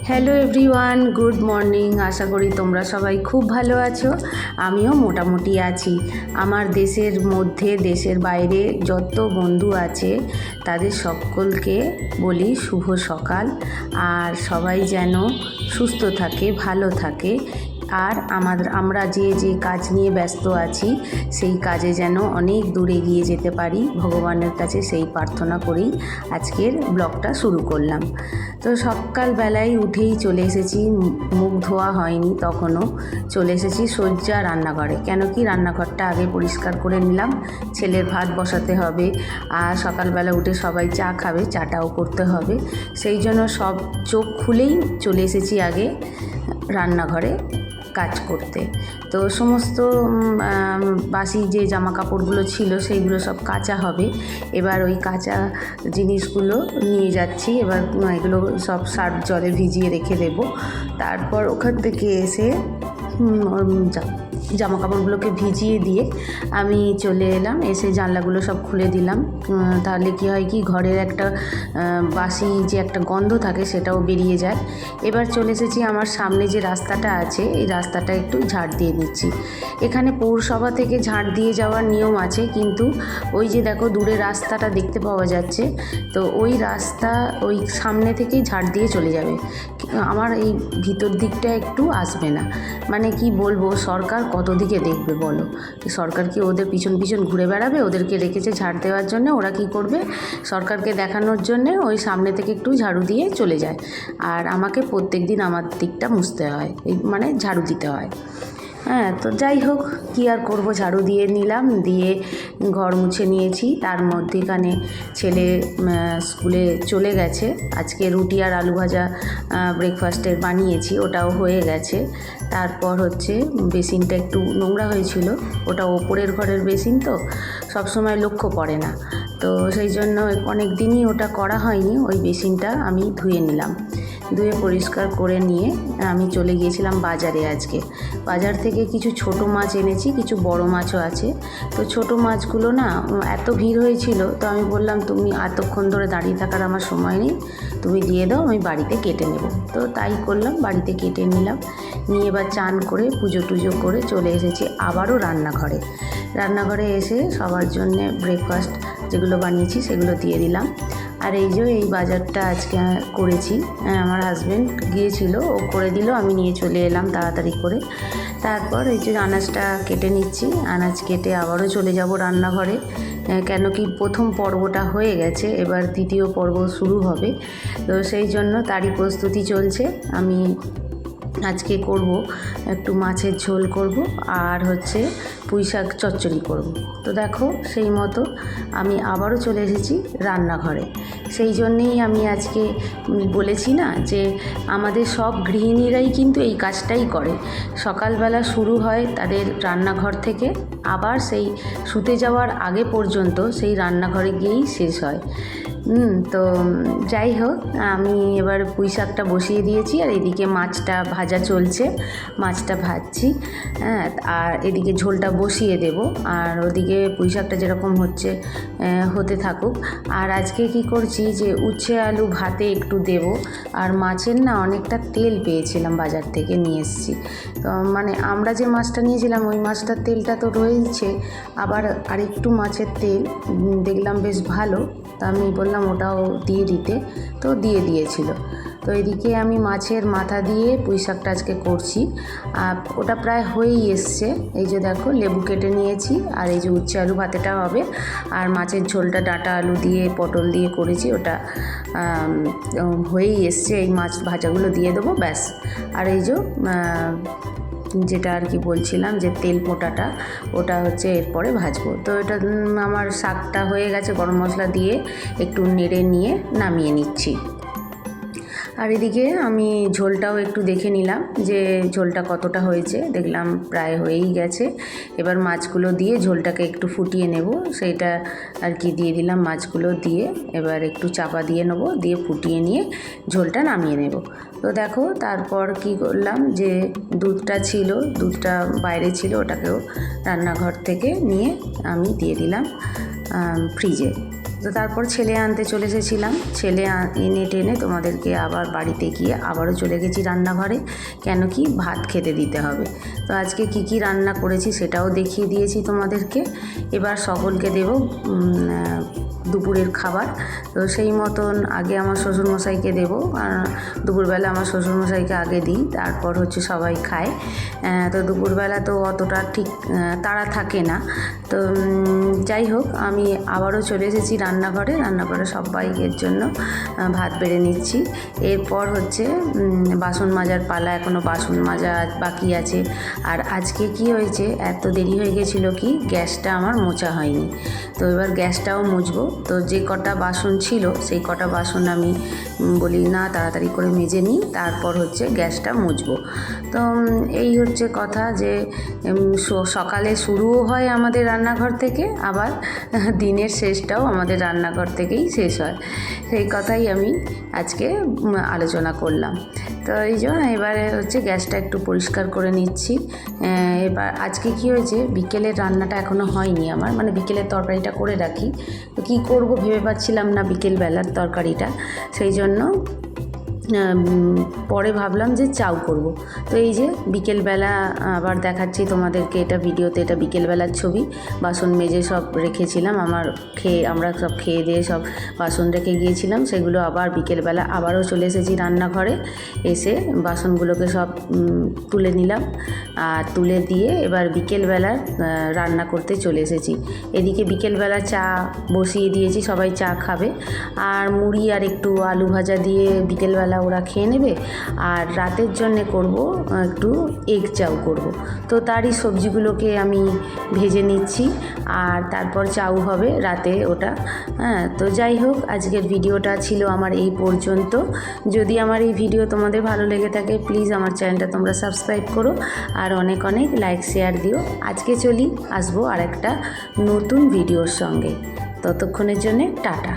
Hello everyone, good morning. আশা করি তোমরা সবাই খুব ভালো আছো। আমিও মোটামুটি আছি। আমার দেশের মধ্যে, দেশের বাইরে যত বন্ধু আছে তাদের সকলকে বলি শুভ সকাল। আর সবাই যেন সুস্থ থাকে, ভালো থাকে। আর আমরা যে কাজ নিয়ে ব্যস্ত আছি সেই কাজে যেন অনেক দূর এগিয়ে যেতে পারি, ভগবানের কাছে সেই প্রার্থনা করেই আজকের ব্লগটা শুরু করলাম। তো সকালবেলায় উঠেই চলে এসেছি, মুখ ধোয়া হয়নি তখনও, চলে এসেছি সজ্জা রান্নাঘরে। কেন কি রান্নাঘরটা আগে পরিষ্কার করে নিলাম, ছেলের ভাত বসাতে হবে আর সকালবেলা উঠে সবাই চা খাবে, চাটাও করতে হবে। সেই জন্য সব চোখ খুলেই চলে এসেছি আগে রান্নাঘরে কাজ করতে। তো সমস্ত বাসি যে জামা কাপড়গুলো ছিল সেইগুলো সব কাচা হবে। এবার ওই কাঁচা জিনিসগুলো নিয়ে যাচ্ছি, এবার এগুলো সব সার্ফ জলে ভিজিয়ে রেখে দেব। তারপর ওখান থেকে এসে জামা কাপড়গুলোকে ভিজিয়ে দিয়ে আমি চলে এলাম, এসে জানলাগুলো সব খুলে দিলাম। তাহলে কি হয় কি, ঘরের একটা বাসি যে একটা গন্ধ থাকে সেটাও বেরিয়ে যায়। এবার চলে এসেছি আমার সামনে যে রাস্তাটা আছে, এই রাস্তাটা একটু ঝাড় দিয়ে নিচ্ছি। এখানে পৌরসভা থেকে ঝাড় দিয়ে যাওয়ার নিয়ম আছে, কিন্তু ওই যে দেখো দূরে রাস্তাটা দেখতে পাওয়া যাচ্ছে, তো ওই রাস্তা ওই সামনে থেকেই ঝাড় দিয়ে চলে যাবে, আমার এই ভিতর দিকটা একটু আসবে না। মানে কি বলবো, সরকার কত দিকে দেখবে বলো? সরকার কি ওদের পিছন পিছন ঘুরে বেড়াবে? ওদেরকে রেখেছে ঝাড় দেওয়ার জন্য, ওরা কি করবে? সরকারকে দেখানোর জন্যে ওই সামনে থেকে একটু ঝাড়ু দিয়ে চলে যায়, আর আমাকে প্রত্যেক দিন আমার দিকটা মুছতে হয়, মানে ঝাড়ু দিতে হয়। হ্যাঁ, তো যাই হোক, কী আর করবো, ঝাড়ু দিয়ে নিলাম, দিয়ে ঘর মুছে নিয়েছি। তার মধ্যেখানে ছেলে স্কুলে চলে গেছে। আজকে রুটি আর আলু ভাজা ব্রেকফাস্টের বানিয়েছি, ওটাও হয়ে গেছে। তারপর হচ্ছে বেসিনটা একটু নোংরা হয়েছিল, ওটা ওপরের ঘরের বেসিন, তো সবসময় লক্ষ্য পড়ে না, তো সেই জন্য অনেক দিনই ওটা করা হয়নি। ওই বেসিনটা আমি ধুয়ে নিলাম, ধুয়ে পরিষ্কার করে নিয়ে আমি চলে গিয়েছিলাম বাজারে। আজকে বাজার থেকে কিছু ছোট মাছ এনেছি, কিছু বড় মাছও আছে। তো ছোট মাছগুলো না এত ভিড় হয়েছিল, তো আমি বললাম তুমি এতক্ষণ ধরে দাঁড়িয়ে থাকার আমার সময় নেই, তুমি দিয়ে দাও, আমি বাড়িতে কেটে নেব। তো তাই করলাম, বাড়িতে কেটে নিলাম, নিয়ে এবার চান করে পুজো টুজো করে চলে এসেছি আবারও রান্নাঘরে এসে সবার জন্যে ব্রেকফাস্ট যেগুলো বানিয়েছি সেগুলো দিয়ে দিলাম। আর এই যে এই বাজারটা আজকে করেছি, আমার হাজব্যান্ড গিয়েছিল, ও করে দিল, আমি নিয়ে চলে এলাম তাড়াতাড়ি করে। তারপর এই যে আনাজটা কেটে নিচ্ছি, আনাজ কেটে আবারও চলে যাব রান্নাঘরে। কেন কি প্রথম পর্বটা হয়ে গেছে, এবার দ্বিতীয় পর্ব শুরু হবে, তো সেই জন্য তারই প্রস্তুতি চলছে। আমি আজকে করব একটু মাছের ঝোল করব, আর হচ্ছে পুঁই শাক চচ্চড়ি করব। তো দেখো সেই মতো আমি আবারও চলে এসেছি রান্নাঘরে। সেই জন্যেই আমি আজকে বলেছি না যে আমাদের সব গৃহিণীরাই কিন্তু এই কাজটাই করে। সকালবেলা শুরু হয় তাদের রান্নাঘর থেকে, আবার সেই শুতে যাওয়ার আগে পর্যন্ত সেই রান্নাঘরে গিয়েই শেষ হয়। তো যাই হোক, আমি এবার পুঁই শাকটা বসিয়ে দিয়েছি, আর এদিকে মাছটা ভাজা চলছে, মাছটা ভাজছি। হ্যাঁ, আর এদিকে ঝোলটা বসিয়ে দেব, আর ওদিকে পুঁই শাকটা যেরকম হচ্ছে হতে থাকুক। আর আজকে কি করছি যে উচ্ছে আলু ভাতে একটু দেব, আর মাছের না অনেকটা তেল পেয়েছিলাম, বাজার থেকে নিয়ে এসেছি। তো মানে আমরা যে মাছটা নিয়েছিলাম ওই মাছটার তেলটা তো রয়েছে, আবার আরেকটু মাছের তেল দেখলাম বেশ ভালো, তা আমি বললাম ওটাও দিয়ে দিতে, তো দিয়ে দিয়েছিল। তো এদিকে আমি মাছের মাথা দিয়ে পুঁই শাকটা আজকে করছি, আর ওটা প্রায় হয়েই এসছে। এই যে দেখো লেবু কেটে নিয়েছি, আর এই যে উচ্ছে আলু ভাতেটা হবে, আর মাছের ঝোলটা ডাঁটা আলু দিয়ে পটল দিয়ে করেছি, ওটা হয়েই এসছে। এই মাছ ভাজাগুলো দিয়ে দেবো, ব্যাস। আর এই যে যেটা আর কি বলছিলাম যে তেল পোটাটা, ওটা হচ্ছে এরপরে ভাজবো। তো এটা আমার শাকটা হয়ে গেছে, গরম মশলা দিয়ে একটু নেড়ে নিয়ে নামিয়ে নিচ্ছি। আর এদিকে আমি ঝোলটাও একটু দেখে নিলাম যে ঝোলটা কতটা হয়েছে, দেখলাম প্রায় হয়েই গেছে। এবার মাছগুলো দিয়ে ঝোলটাকে একটু ফুটিয়ে নেব, সেইটা আর কি দিয়ে দিলাম। মাছগুলো দিয়ে এবার একটু চাপা দিয়ে নেব, দিয়ে ফুটিয়ে নিয়ে ঝোলটা নামিয়ে নেব। তো দেখো তারপর কি করলাম, যে দুধটা ছিল, দুধটা বাইরে ছিল, ওটাকেও রান্নাঘর থেকে নিয়ে আমি দিয়ে দিলাম ফ্রিজে। তো তারপর ছেলে আনতে চলে এসেছিলাম, ছেলে এনে টেনে তোমাদেরকে আবার বাড়িতে গিয়ে আবারও চলে গেছি রান্নাঘরে, কেন কি ভাত খেতে দিতে হবে। তো আজকে কি কি রান্না করেছি সেটাও দেখিয়ে দিয়েছি তোমাদেরকে। এবার সকলকে দেব দুপুরের খাবার। তো সেই মতন আগে আমার শ্বশুরমশাইকে দেবো, দুপুরবেলা আমার শ্বশুরমশাইকে আগে দিই, তারপর হচ্ছে সবাই খায়। তো দুপুরবেলা তো অতটা ঠিক তাড়া থাকে না। তো যাই হোক, আমি আবারও চলে এসেছি রান্নাঘরে সবাইয়ের জন্য ভাত বেড়ে নিচ্ছি। এরপর হচ্ছে বাসন মাজার পালা, এখনও বাসন মাজা বাকি আছে। আর আজকে কি হয়েছে, এত দেরি হয়ে গেছিলো কি গ্যাসটা আমার মোছা হয়নি। তো এবার গ্যাসটাও মুছবো। তো যে কটা বাসন ছিল সেই কটা বাসন আমি বলি না তাড়াতাড়ি করে মেজে নিই, তারপর হচ্ছে গ্যাসটা মুছবো। তো এই হচ্ছে কথা যে সকালে শুরুও হয় আমাদের রান্নাঘর থেকে, আবার দিনের শেষটাও আমাদের রান্নাঘর থেকেই শেষ হয়। সেই কথাই আমি আজকে আলোচনা করলাম। তো এই জন্য এবারে হচ্ছে গ্যাসটা একটু পরিষ্কার করে নিচ্ছি। এবার আজকে কি হয়েছে, বিকেলের রান্নাটা এখনও হয়নি আমার, মানে বিকেলের তরকারিটা করে রাখি। তো কী করব ভেবে পাচ্ছিলাম না বিকেলবেলার তরকারিটা, সেই জন্য পরে ভাবলাম যে চাউ করব। তো এই যে বিকেলবেলা আবার দেখাচ্ছি তোমাদেরকে, এটা ভিডিওতে, এটা বিকেলবেলার ছবি। বাসন মেজে সব রেখেছিলাম, আমরা সব খেয়ে দিয়ে সব বাসন রেখে গিয়েছিলাম, সেগুলো আবার বিকেলবেলা আবারও চলে এসেছি রান্নাঘরে। এসে বাসনগুলোকে সব তুলে নিলাম, আর তুলে দিয়ে এবার বিকেলবেলার রান্না করতে চলে এসেছি। এদিকে বিকেলবেলা চা বসিয়ে দিয়েছি, সবাই চা খাবে, আর মুড়ি আর একটু আলু ভাজা দিয়ে বিকেলবেলা ওরা খেয়ে নেবে। আর রাতের জন্যে করব একটু এগ চাউ করব। তো তারই সবজিগুলোকে আমি ভেজে নিচ্ছি, আর তারপর চাউ হবে রাতে ওটা। তো যাই হোক, আজকের ভিডিওটা ছিল আমার এই পর্যন্ত। যদি আমার এই ভিডিও তোমাদের ভালো লেগে থাকে, প্লিজ আমার চ্যানেলটা তোমরা সাবস্ক্রাইব করো, আর অনেক অনেক লাইক শেয়ার দিও। আজকে আসবো আর একটা নতুন ভিডিওর সঙ্গে। ততক্ষণের জন্যে টাটা।